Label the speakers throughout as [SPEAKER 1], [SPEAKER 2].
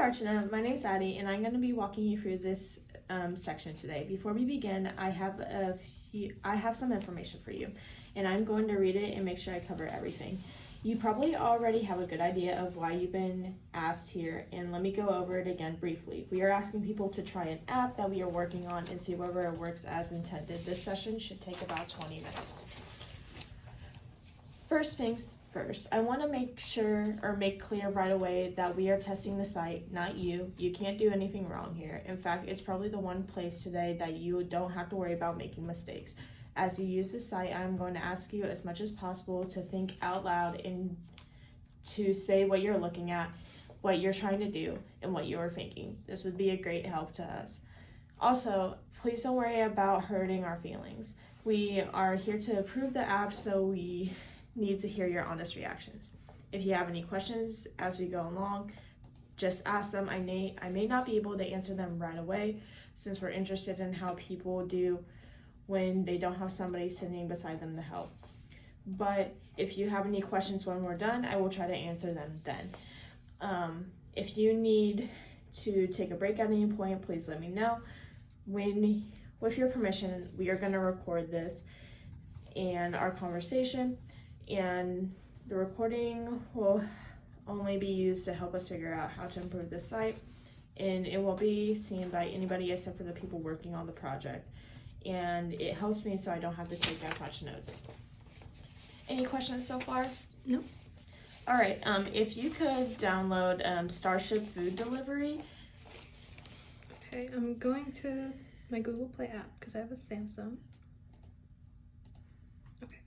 [SPEAKER 1] Archana, my name's Addie, and I'm going to be walking you through this section today. Before we begin, I have some information for you, and I'm going to read it and make sure I cover everything. You probably already have a good idea of why you've been asked here, and let me go over it again briefly. We are asking people to try an app that we are working on and see whether it works as intended. This session should take about 20 minutes. First things first, I want to make clear right away that we are testing the site, not you. You can't do anything wrong here. In fact, it's probably the one place today that you don't have to worry about making mistakes. As you use the site, I'm going to ask you as much as possible to think out loud and to say what you're looking at, what you're trying to do, and what you're thinking. This would be a great help to us. Also, please don't worry about hurting our feelings. We are here to approve the app, so we need to hear your honest reactions. If you have any questions as we go along, just ask them. I may not be able to answer them right away since we're interested in how people do when they don't have somebody sitting beside them to help. But if you have any questions when we're done, I will try to answer them then. If you need to take a break at any point, please let me know. With your permission, we are going to record this and our conversation, and the recording will only be used to help us figure out how to improve the site, and it won't be seen by anybody except for the people working on the project. And it helps me so I don't have to take as much notes. Any questions so far?
[SPEAKER 2] Nope.
[SPEAKER 1] All right, if you could download Starship Food Delivery.
[SPEAKER 2] Okay, I'm going to my Google Play app because I have a Samsung. Okay.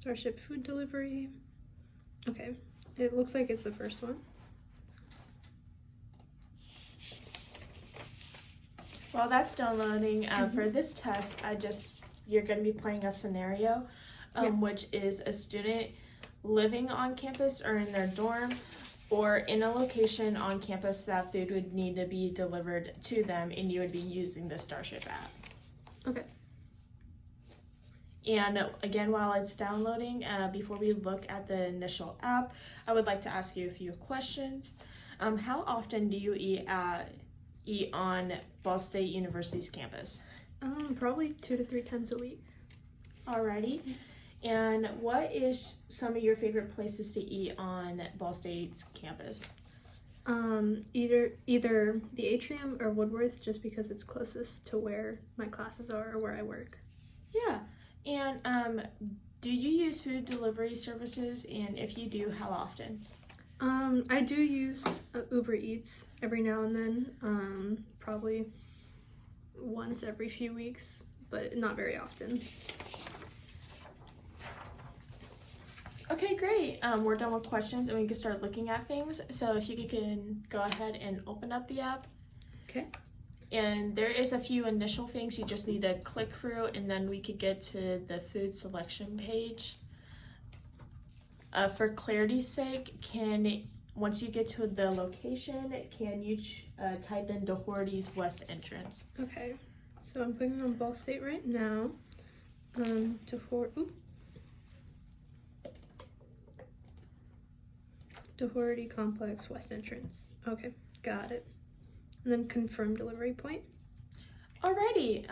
[SPEAKER 2] Starship Food Delivery. Okay, it looks like it's the first one.
[SPEAKER 1] While that's downloading, for this test, you're going to be playing a scenario, which is a student living on campus or in their dorm or in a location on campus that food would need to be delivered to them, and you would be using the Starship app.
[SPEAKER 2] Okay.
[SPEAKER 1] And again, while it's downloading, before we look at the initial app, I would like to ask you a few questions. How often do you eat on Ball State University's campus?
[SPEAKER 2] Probably 2 to 3 times a week.
[SPEAKER 1] Alrighty. And what is some of your favorite places to eat on Ball State's campus?
[SPEAKER 2] Either the Atrium or Woodworth, just because it's closest to where my classes are or where I work.
[SPEAKER 1] Yeah. And do you use food delivery services? And if you do, how often?
[SPEAKER 2] I do use Uber Eats every now and then, probably once every few weeks, but not very often.
[SPEAKER 1] Okay, great. We're done with questions and we can start looking at things. So if you can go ahead and open up the app.
[SPEAKER 2] Okay.
[SPEAKER 1] And there is a few initial things you just need to click through, and then we could get to the food selection page. For clarity's sake, once you get to the location, can you type in Doherty's West Entrance?
[SPEAKER 2] Okay, so I'm clicking on Ball State right now. Doherty Complex West Entrance. Okay, got it. And then confirm delivery point.
[SPEAKER 1] Alrighty.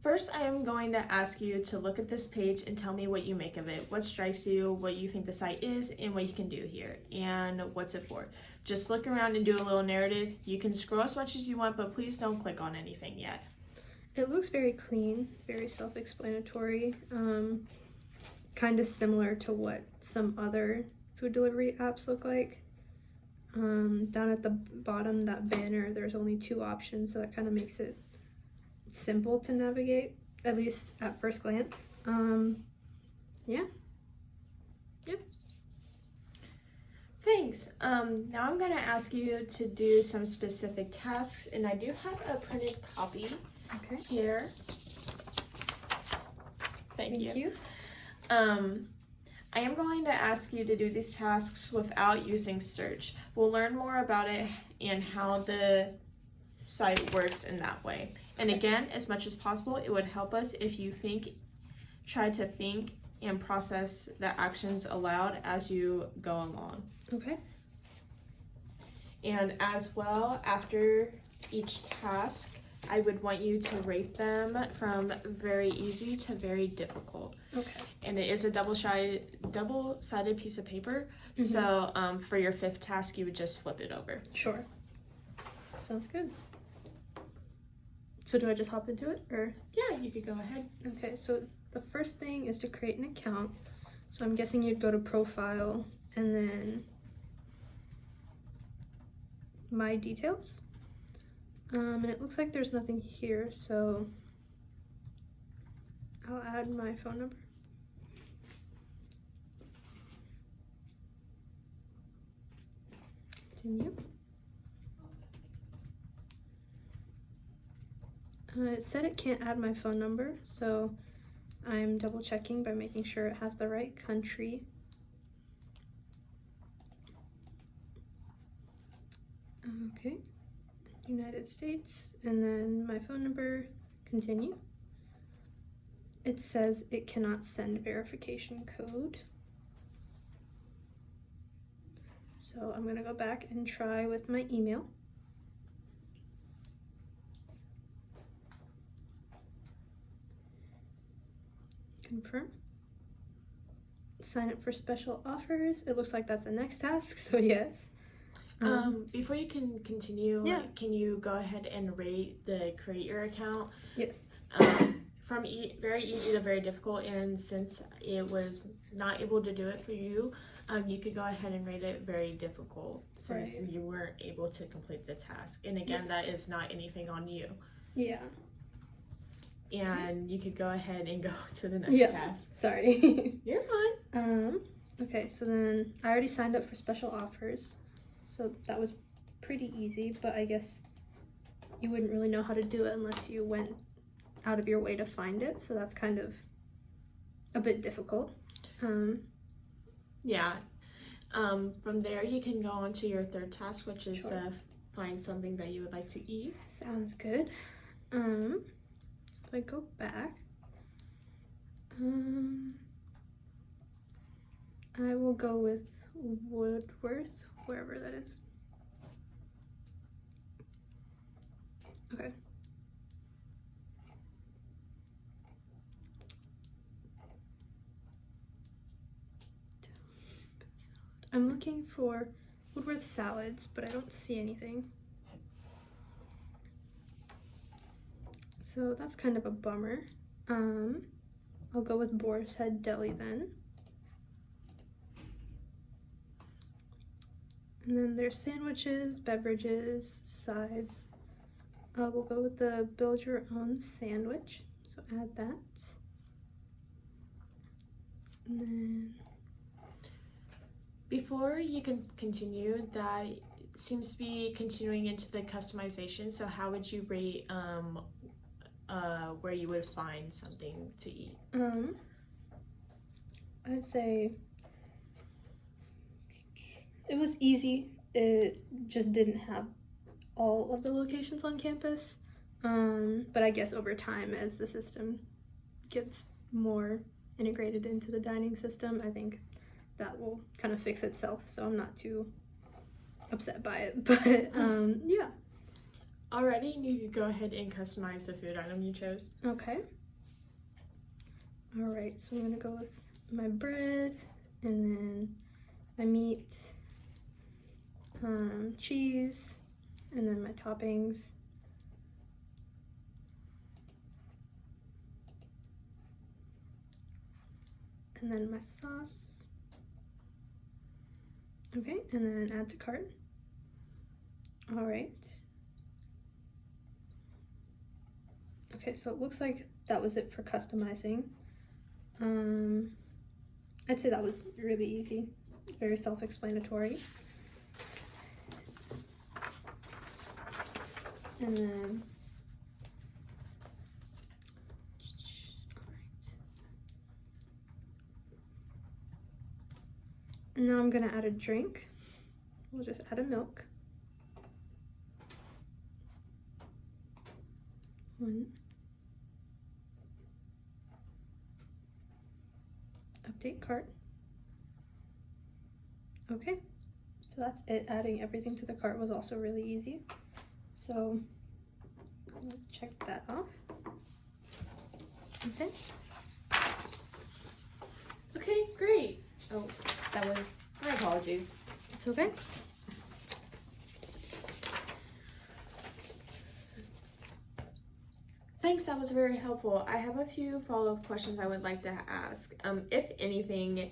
[SPEAKER 1] First, I am going to ask you to look at this page and tell me what you make of it. What strikes you, what you think the site is, and what you can do here, and what's it for. Just look around and do a little narrative. You can scroll as much as you want, but please don't click on anything yet.
[SPEAKER 2] It looks very clean, very self-explanatory, kind of similar to what some other food delivery apps look like. Down at the bottom, that banner, there's only 2 options, so that kind of makes it simple to navigate, at least at first glance. Yeah.
[SPEAKER 1] Thanks. Now I'm going to ask you to do some specific tasks, and I do have a printed copy here. Thank you. I am going to ask you to do these tasks without using search. We'll learn more about it and how the site works in that way. And again, as much as possible, it would help us if you think try to think and process the actions aloud as you go along.
[SPEAKER 2] Okay.
[SPEAKER 1] And as well, after each task, I would want you to rate them from very easy to very difficult.
[SPEAKER 2] Okay.
[SPEAKER 1] And it is a double-sided piece of paper. So for your 5th task, you would just flip it over.
[SPEAKER 2] Sure. Sounds good. So do I just hop into it, or?
[SPEAKER 1] Yeah, you could go ahead.
[SPEAKER 2] Okay, so the first thing is to create an account. So I'm guessing you'd go to profile and then my details. And it looks like there's nothing here, so I'll add my phone number. Continue. It said it can't add my phone number, so I'm double checking by making sure it has the right country. Okay, United States, and then my phone number, continue. It says it cannot send verification code. So I'm gonna go back and try with my email. Confirm. Sign up for special offers. It looks like that's the next task, so yes.
[SPEAKER 1] Before you can continue,
[SPEAKER 2] Yeah.
[SPEAKER 1] can you go ahead and rate the create your account?
[SPEAKER 2] Yes.
[SPEAKER 1] From very easy to very difficult, and since it was not able to do it for you, you could go ahead and rate it very difficult since
[SPEAKER 2] Right.
[SPEAKER 1] you weren't able to complete the task. And again,
[SPEAKER 2] Yes.
[SPEAKER 1] that is not anything on you.
[SPEAKER 2] Yeah.
[SPEAKER 1] And you could go ahead and go to the next
[SPEAKER 2] Yeah.
[SPEAKER 1] task.
[SPEAKER 2] Sorry.
[SPEAKER 1] You're fine.
[SPEAKER 2] Okay, so then I already signed up for special offers. So that was pretty easy, but I guess you wouldn't really know how to do it unless you went out of your way to find it. So that's kind of a bit difficult.
[SPEAKER 1] Yeah. From there, you can go on to your 3rd task, which is
[SPEAKER 2] Sure.
[SPEAKER 1] to find something that you would like to eat.
[SPEAKER 2] Sounds good. So if I go back, I will go with Woodworth, wherever that is. Okay. I'm looking for Woodworth salads, but I don't see anything. So that's kind of a bummer. I'll go with Boar's Head Deli then. And then there's sandwiches, beverages, sides. We'll go with the build your own sandwich. So add that. And then
[SPEAKER 1] Before you can continue, that seems to be continuing into the customization. So how would you rate where you would find something to eat?
[SPEAKER 2] I'd say it was easy. It just didn't have all of the locations on campus. But I guess over time, as the system gets more integrated into the dining system, I think that will kind of fix itself. So I'm not too upset by it. But yeah.
[SPEAKER 1] Alrighty, you could go ahead and customize the food item you chose.
[SPEAKER 2] Okay. All right, so I'm gonna go with my bread and then my meat, cheese, and then my toppings. And then my sauce. Okay, and then add to cart. All right. Okay, so it looks like that was it for customizing. I'd say that was really easy, very self-explanatory. And then, and now I'm gonna add a drink. We'll just add a milk. 1, update cart. Okay, so that's it. Adding everything to the cart was also really easy. So let's check that off. Okay.
[SPEAKER 1] Okay, great. Oh, that was my apologies.
[SPEAKER 2] It's okay.
[SPEAKER 1] Thanks, that was very helpful. I have a few follow-up questions I would like to ask. If anything,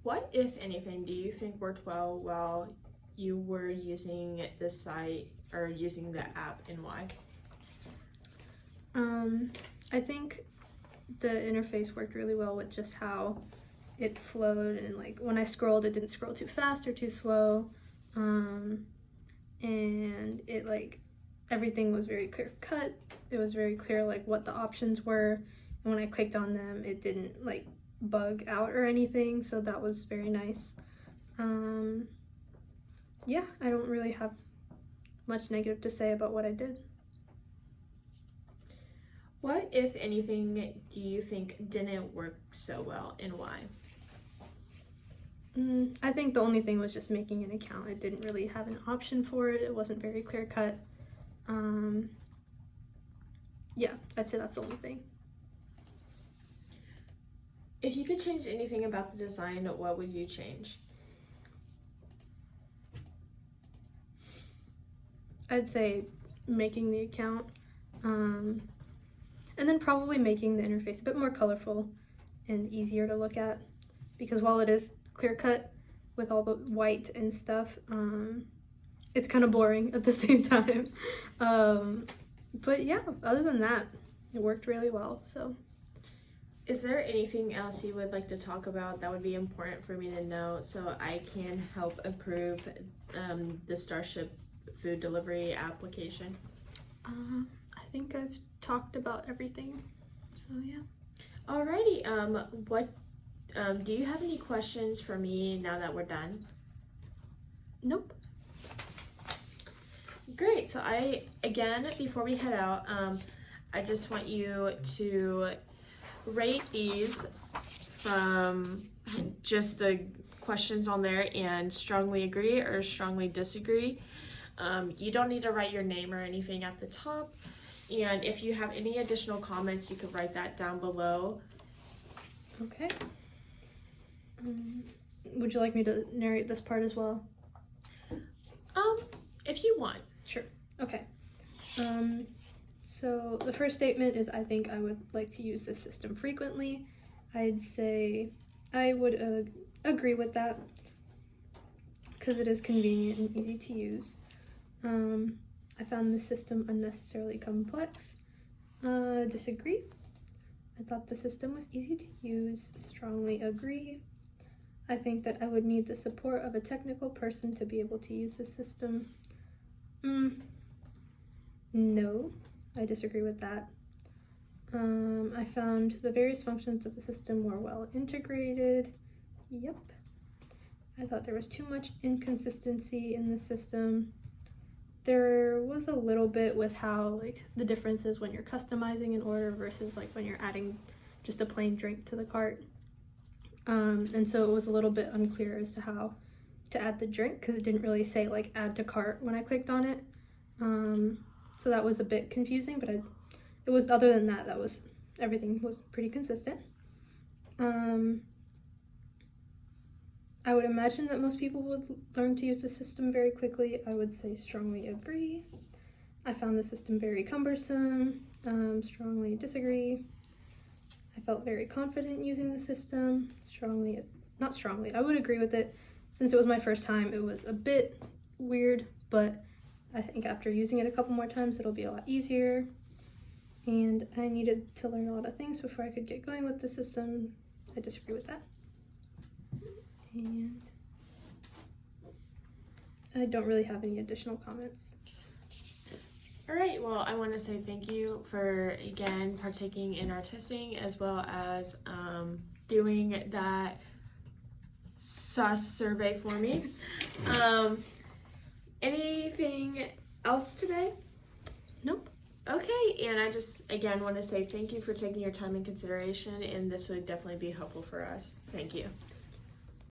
[SPEAKER 1] what, if anything, do you think worked well while you were using the site or using the app, and why?
[SPEAKER 2] I think the interface worked really well with just how it flowed, and like when I scrolled, it didn't scroll too fast or too slow. And it like everything was very clear cut. It was very clear like what the options were, and when I clicked on them, it didn't like bug out or anything, so that was very nice. Yeah, I don't really have much negative to say about what I did.
[SPEAKER 1] What, if anything, do you think didn't work so well, and why?
[SPEAKER 2] I think the only thing was just making an account. It didn't really have an option for it. It wasn't very clear cut. Yeah, I'd say that's the only thing.
[SPEAKER 1] If you could change anything about the design, what would you change?
[SPEAKER 2] I'd say making the account, and then probably making the interface a bit more colorful and easier to look at, because while it is clear cut with all the white and stuff, it's kind of boring at the same time. But yeah, other than that, it worked really well. So
[SPEAKER 1] Is there anything else you would like to talk about that would be important for me to know so I can help improve the Starship food delivery application?
[SPEAKER 2] I think I've talked about everything, so yeah.
[SPEAKER 1] Alrighty, do you have any questions for me now that we're done?
[SPEAKER 2] Nope.
[SPEAKER 1] Great, so before we head out, I just want you to rate these from just the questions on there and strongly agree or strongly disagree. You don't need to write your name or anything at the top, and if you have any additional comments, you can write that down below.
[SPEAKER 2] Okay. Would you like me to narrate this part as well?
[SPEAKER 1] If you want.
[SPEAKER 2] Sure. Okay. So the first statement is I think I would like to use this system frequently. I'd say I would agree with that because it is convenient and easy to use. I found the system unnecessarily complex. Disagree. I thought the system was easy to use. Strongly agree. I think that I would need the support of a technical person to be able to use the system. No, I disagree with that. I found the various functions of the system were well integrated. Yep. I thought there was too much inconsistency in the system. There was a little bit with how like the differences when you're customizing an order versus like when you're adding just a plain drink to the cart. And so it was a little bit unclear as to how to add the drink because it didn't really say like add to cart when I clicked on it. So that was a bit confusing, but it was, other than that, everything was pretty consistent. I would imagine that most people would learn to use the system very quickly. I would say strongly agree. I found the system very cumbersome. Strongly disagree. I felt very confident using the system. Not strongly, I would agree with it. Since it was my first time, it was a bit weird, but I think after using it a couple more times, it'll be a lot easier. And I needed to learn a lot of things before I could get going with the system. I disagree with that. And I don't really have any additional comments.
[SPEAKER 1] All right, well, I want to say thank you for, again, partaking in our testing as well as doing that sauce survey for me. Anything else today?
[SPEAKER 2] Nope.
[SPEAKER 1] Okay, and I just again want to say thank you for taking your time in consideration, and this would definitely be helpful for us. Thank you.